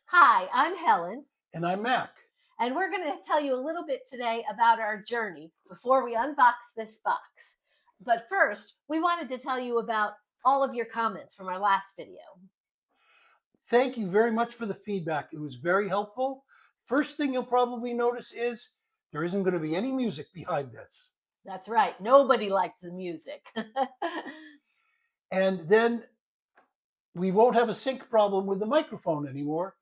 Hi, I'm Helen, And I'm Mac. and we're going to tell you a little bit today about our journey before we unbox this box. But first, we wanted to tell you about all of your comments from our last video. Thank you very much for the feedback. It was very helpful. First thing you'll probably notice is there isn't going to be any music behind this. That's right, nobody likes the music. And then we won't have a sync problem with the microphone anymore.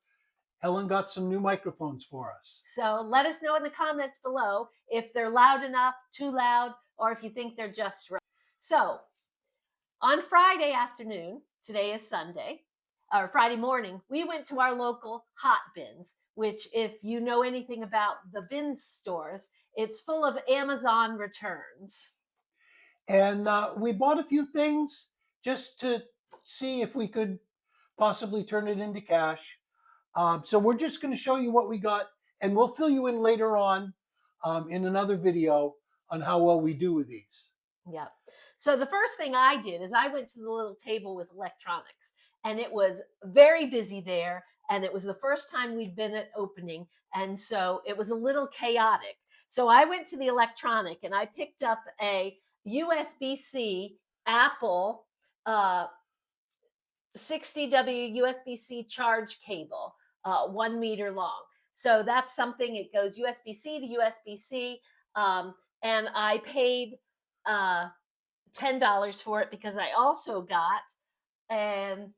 Helen got some new microphones for us. So let us know in the comments below if they're loud enough, too loud, or if you think they're just right. So on Friday afternoon, today is Sunday, or Friday morning, we went to our local hot bins, which, if you know anything about the bin stores, it's full of Amazon returns. And we bought a few things just to see if we could possibly turn it into cash. So we're just going to show you what we got, and we'll fill you in later on in another video on how well we do with these. Yep. So the first thing I did is I went to the little table with electronics, and it was very busy there. And it was the first time we'd been at opening. And so it was a little chaotic. So I went to the electronic and I picked up a USB-C Apple 60W USB-C charge cable, 1 meter long. So that's something, it goes USB-C to USB-C. And I paid $10 for it because I also got an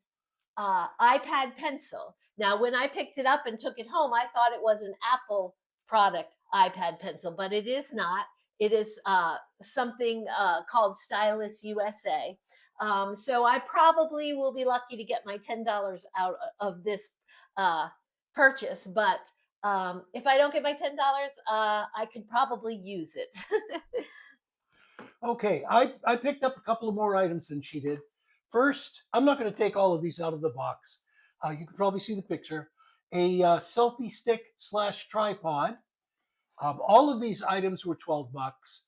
iPad pencil. Now, when I picked it up and took it home, I thought it was an Apple product iPad pencil, but it is not. It is something called Stylus USA. So I probably will be lucky to get my $10 out of this purchase, but if I don't get my $10, I could probably use it. Okay, I picked up a couple of more items than she did. First, I'm not going to take all of these out of the box. You can probably see the picture. A selfie stick slash tripod. All of these items were 12 bucks.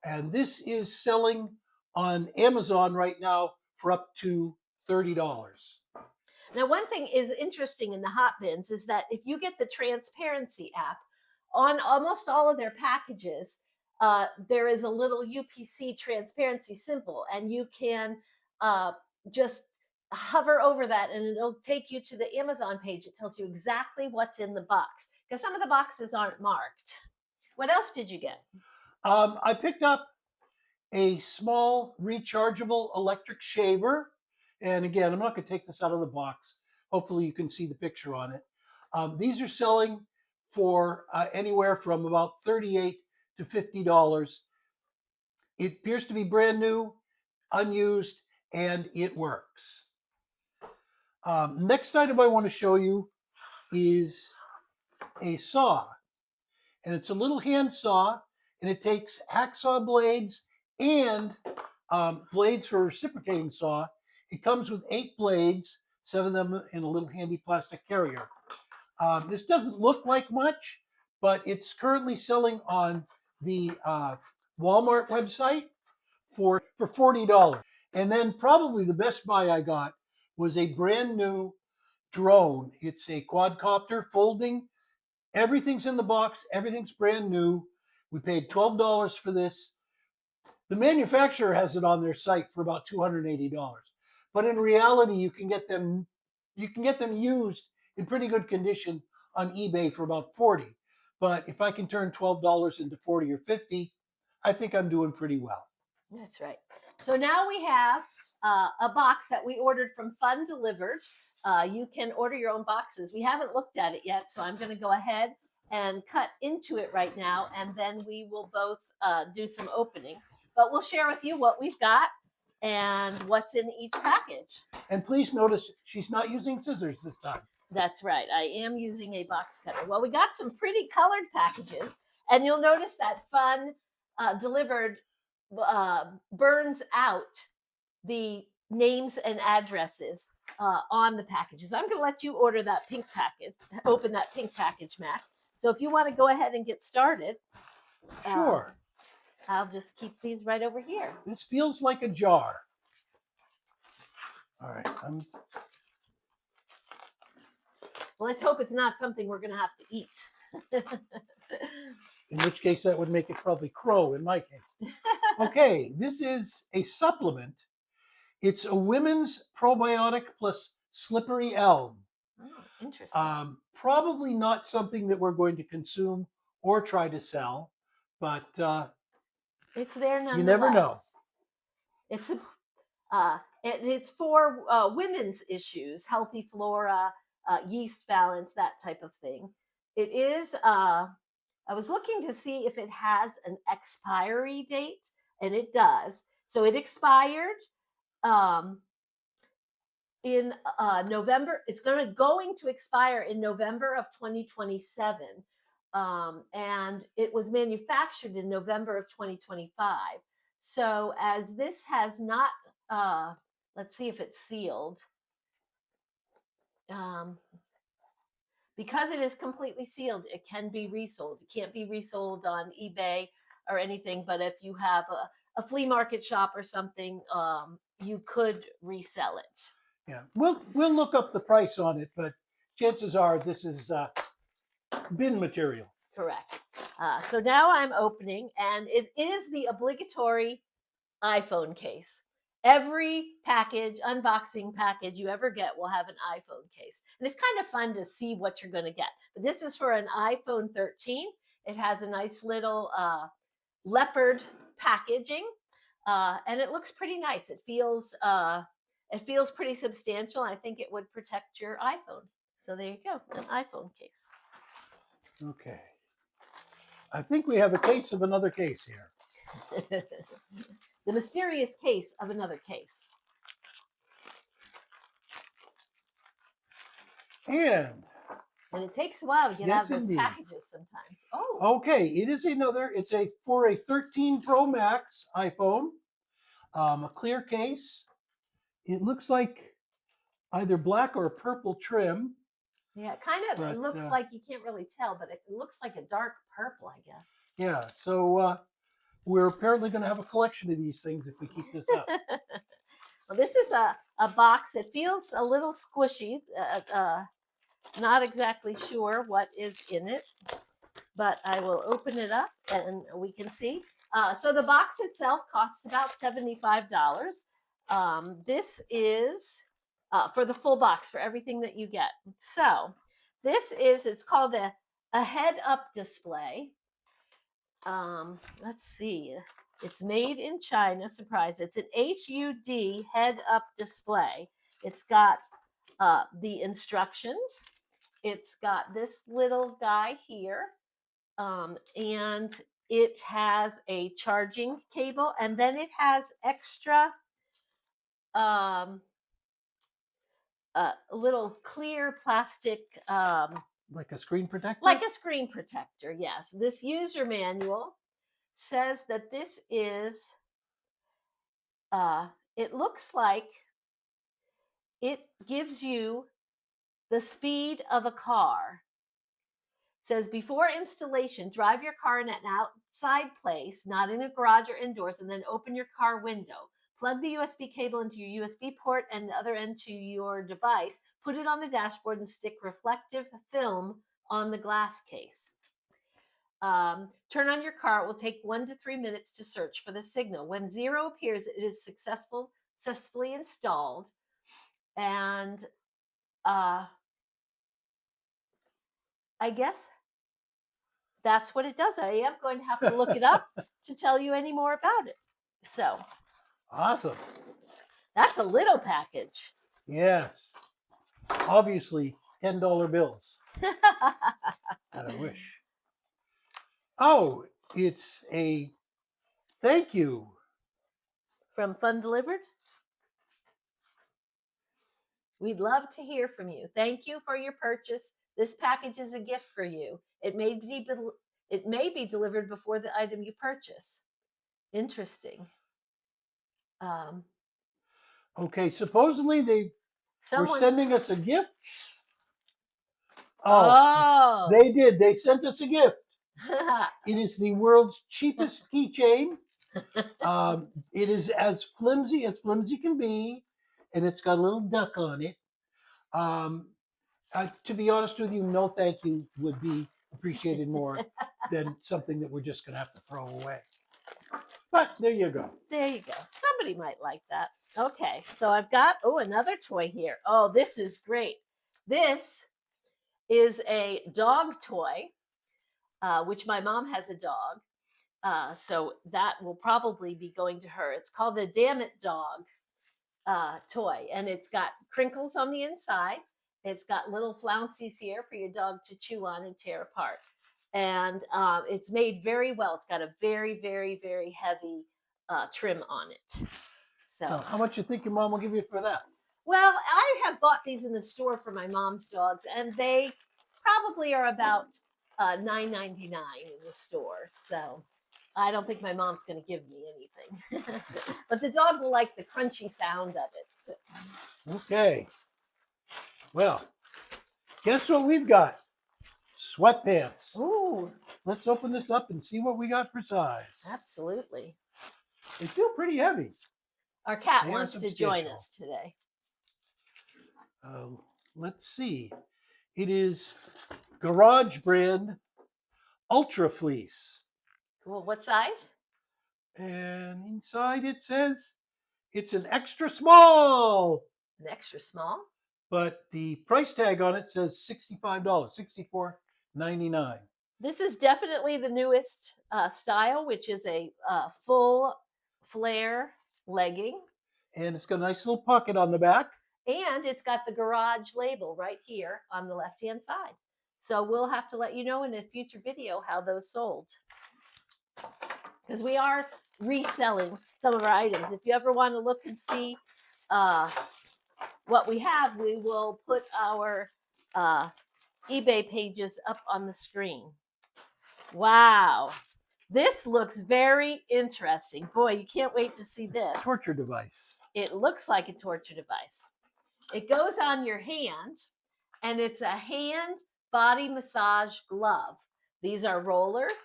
And this is selling on Amazon right now for up to $30. Now, one thing is interesting in the hot bins is that if you get the transparency app, on almost all of their packages, there is a little UPC transparency symbol, and you can just hover over that and it'll take you to the Amazon page. It tells you exactly what's in the box because some of the boxes aren't marked. What else did you get? I picked up a small rechargeable electric shaver. And again, I'm not going to take this out of the box. Hopefully you can see the picture on it. These are selling for anywhere from about $38 to $50. It appears to be brand new, unused, and it works. Next item I want to show you is a saw. And it's a little hand saw, and it takes hacksaw blades and blades for a reciprocating saw. It comes with 8 blades, 7 of them in a little handy plastic carrier. This doesn't look like much, but it's currently selling on the Walmart website for $40. And then probably the best buy I got was a brand new drone. It's a quadcopter folding. Everything's in the box. Everything's brand new. We paid $12 for this. The manufacturer has it on their site for about $280. But in reality, you can get them used in pretty good condition on eBay for about 40. But if I can turn $12 into 40 or 50, I think I'm doing pretty well. That's right. So now we have a box that we ordered from Fun Delivered. You can order your own boxes. We haven't looked at it yet, so I'm going to go ahead and cut into it right now, and then we will both do some opening. But we'll share with you what we've got and what's in each package. And please notice she's not using scissors this time. That's right. I am using a box cutter. Well, we got some pretty colored packages, and you'll notice that Fun Delivered burns out the names and addresses on the packages. I'm going to let you open that pink package, Mac. So if you want to go ahead and get started, Sure. I'll just keep these right over here. This feels like a jar. All right. Well, let's hope it's not something we're going to have to eat. In which case, that would make it probably crow in my case. Okay, this is a supplement. It's a women's probiotic plus slippery elm. Oh, interesting. Probably not something that we're going to consume or try to sell, but It's there you never know. nonetheless. It's a it's for women's issues, healthy flora, yeast balance, that type of thing. It is. I was looking to see if it has an expiry date, and it does. So it expired um, in November. It's going to expire in November of 2027, and it was manufactured in November of 2025. So as this has not, let's see if it's sealed. Um, because it is completely sealed, it can be resold. It can't be resold on eBay or anything, but if you have a flea market shop or something, you could resell it. Yeah, we'll look up the price on it, but chances are this is bin material. Correct. So now I'm opening, and it is the obligatory iPhone case. Every package, unboxing package you ever get will have an iPhone case. And it's kind of fun to see what you're going to get. But this is for an iPhone 13. It has a nice little leopard packaging, and it looks pretty nice. It feels pretty substantial. I think it would protect your iPhone. So there you go, an iPhone case. Okay. I think we have a case of another case here. The mysterious case of another case. And it takes a while to get out of those indeed. packages sometimes. Oh. Okay, it is another. It's for a 13 Pro Max iPhone, a clear case. It looks like either black or purple trim. Yeah, it looks like, you can't really tell, but it looks like a dark purple, I guess. Yeah, so we're apparently going to have a collection of these things if we keep this up. Well, this is a box. It feels a little squishy. Not exactly sure what is in it, but I will open it up and we can see. So the box itself costs about $75. This is for the full box, for everything that you get. So it's called a head-up display. Let's see. It's made in China. Surprise! It's an HUD head-up display. It's got the instructions. It's got this little guy here, and it has a charging cable, and then it has extra little clear plastic, like a screen protector. Like a screen protector. Yes. This user manual says that this is. It looks like it gives you the speed of a car. It says before installation, drive your car in an outside place, not in a garage or indoors, and then open your car window. Plug the USB cable into your USB port and the other end to your device. Put it on the dashboard and stick reflective film on the glass case. Turn on your car. It will take 1 to 3 minutes to search for the signal. When 0 appears, it is successfully installed. And I guess that's what it does. I am going to have to look it up to tell you any more about it. So awesome. That's a little package. Yes. Obviously, $10 bills. God, I wish. Oh, it's a thank you. From Fun Delivered? We'd love to hear from you. Thank you for your purchase. This package is a gift for you. It may be delivered before the item you purchase. Interesting. Okay, supposedly they were sending us a gift. They did. They sent us a gift. It is the world's cheapest keychain. It is as flimsy can be, and it's got a little duck on it. To be honest with you, no thank you would be appreciated more than something that we're just going to have to throw away. But there you go. There you go. Somebody might like that. Okay, so I've got, another toy here. Oh, this is great. This is a dog toy, which my mom has a dog. So that will probably be going to her. It's called the Damn It Dog toy, and it's got crinkles on the inside. It's got little flounces here for your dog to chew on and tear apart. And it's made very well. It's got a very, very, very heavy trim on it. So, how much you think your mom will give you for that? well, I have bought these in the store for my mom's dogs, and they probably are about $9.99 in the store. So I don't think my mom's going to give me anything. But the dog will like the crunchy sound of it. Okay. Well, guess what we've got? Sweatpants. Ooh, Let's open this up and see what we got for size. absolutely. They feel pretty heavy. Our cat They are wants to join substantial. us today. Let's see. It is Garage brand Ultra Fleece. Cool. What size? And inside it says it's an extra small, An extra small. but the price tag on it says $65, $64.99. This is definitely the newest style, which is a full flare legging. And it's got a nice little pocket on the back. And it's got the garage label right here on the left-hand side. So we'll have to let you know in a future video how those sold. Because we are reselling some of our items. If you ever want to look and see what we have, we will put our eBay pages up on the screen. Wow. This looks very interesting. Boy, you can't wait to see this. Torture device. It looks like a torture device. It goes on your hand, and it's a hand body massage glove. These are rollers,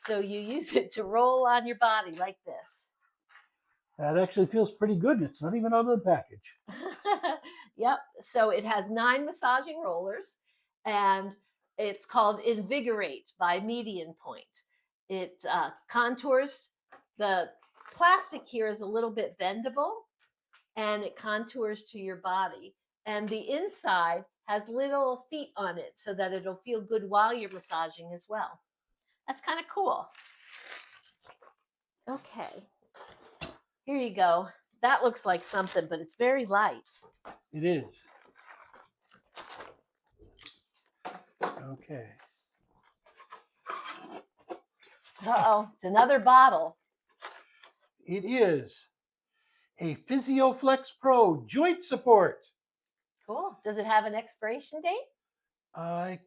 so you use it to roll on your body like this. That actually feels pretty good. It's not even out of the package. Yep. So it has 9 massaging rollers, and it's called Invigorate by Median Point. It contours. The plastic here is a little bit bendable, and it contours to your body. And the inside has little feet on it so that it'll feel good while you're massaging as well. That's kind of cool. Okay. Here you go. That looks like something, but it's very light. It is. Okay. Uh-oh, it's another bottle. It is a PhysioFlex Pro joint support. Cool. Does it have an expiration date? I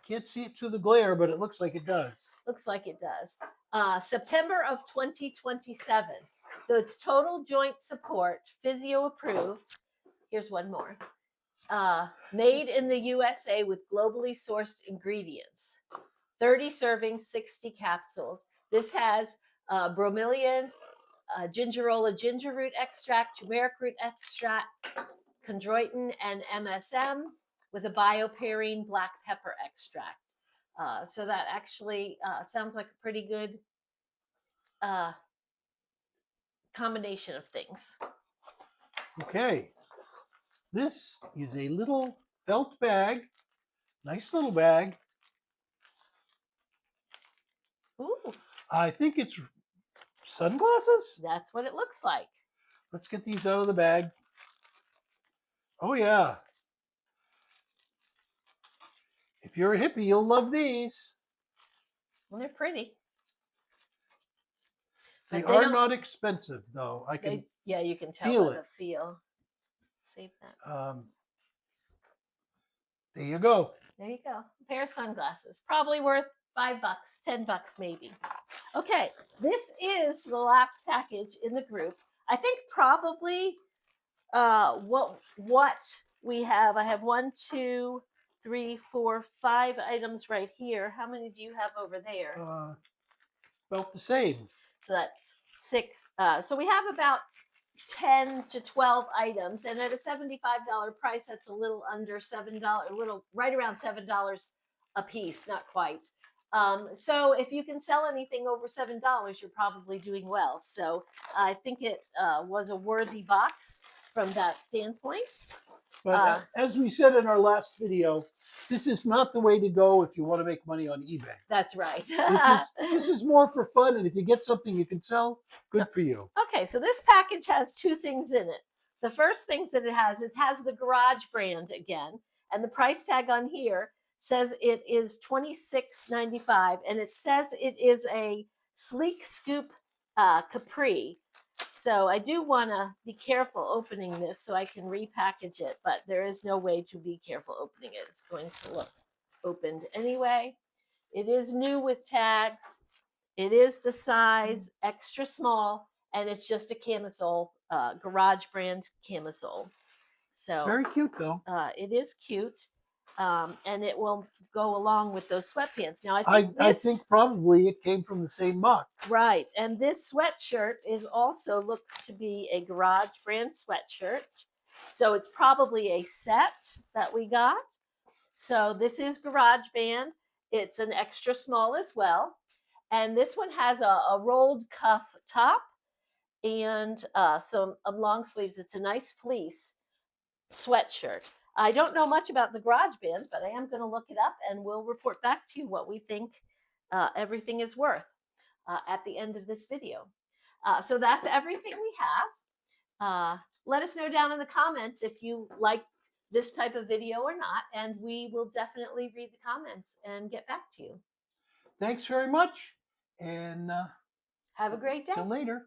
can't see it through the glare, but it looks like it does. Looks like it does. September of 2027. So it's total joint support, physio approved. Here's one more. Made in the USA with globally sourced ingredients. 30 servings, 60 capsules. This has bromeliad, gingerola ginger root extract, turmeric root extract, chondroitin, and MSM with a bioperine black pepper extract. So that actually sounds like a pretty good combination of things. Okay. This is a little felt bag. Nice little bag. Ooh, I think it's sunglasses. that's what it looks like. Let's get these out of the bag. Oh, yeah. If you're a hippie, you'll love these. Well, they're pretty. They But they are don't- not expensive, though. I can yeah, you can tell feel by it. the feel. Save that. There you go. There you go. A pair of sunglasses. Probably worth $5, $10 maybe. Okay, this is the last package in the group. I think probably what we have. I have 1, 2, 3, 4, 5 items right here. How many do you have over there? About the same. So that's 6. So we have about 10 to 12 items, and at a $75 price, that's a little under $7, a little right around $7 a piece, not quite. So if you can sell anything over $7, you're probably doing well. So I think it was a worthy box from that standpoint. But Uh, as we said in our last video, this is not the way to go if you want to make money on eBay. that's right. This is more for fun, and if you get something you can sell, good for you. Okay, so this package has two things in it. The first things that it has the Garage brand again, and the price tag on here says it is $26.95, and it says it is a sleek scoop capri. So I do want to be careful opening this so I can repackage it, but there is no way to be careful opening it. It's going to look opened anyway. It is new with tags. It is the size extra small, and it's just a camisole, Garage brand camisole. It's So very cute, though. it is cute, and it will go along with those sweatpants. Now I think probably it came from the same box. right, and this sweatshirt is also looks to be a Garage brand sweatshirt. So it's probably a set that we got. So this is Garage Band. It's an extra small as well. And this one has a rolled cuff top and some long sleeves. It's a nice fleece sweatshirt. I don't know much about the Garage Band, but I am going to look it up and we'll report back to you what we think everything is worth at the end of this video. So that's everything we have. Let us know down in the comments if you like this type of video or not, and we will definitely read the comments and get back to you. Thanks very much, and Have a great day. till later.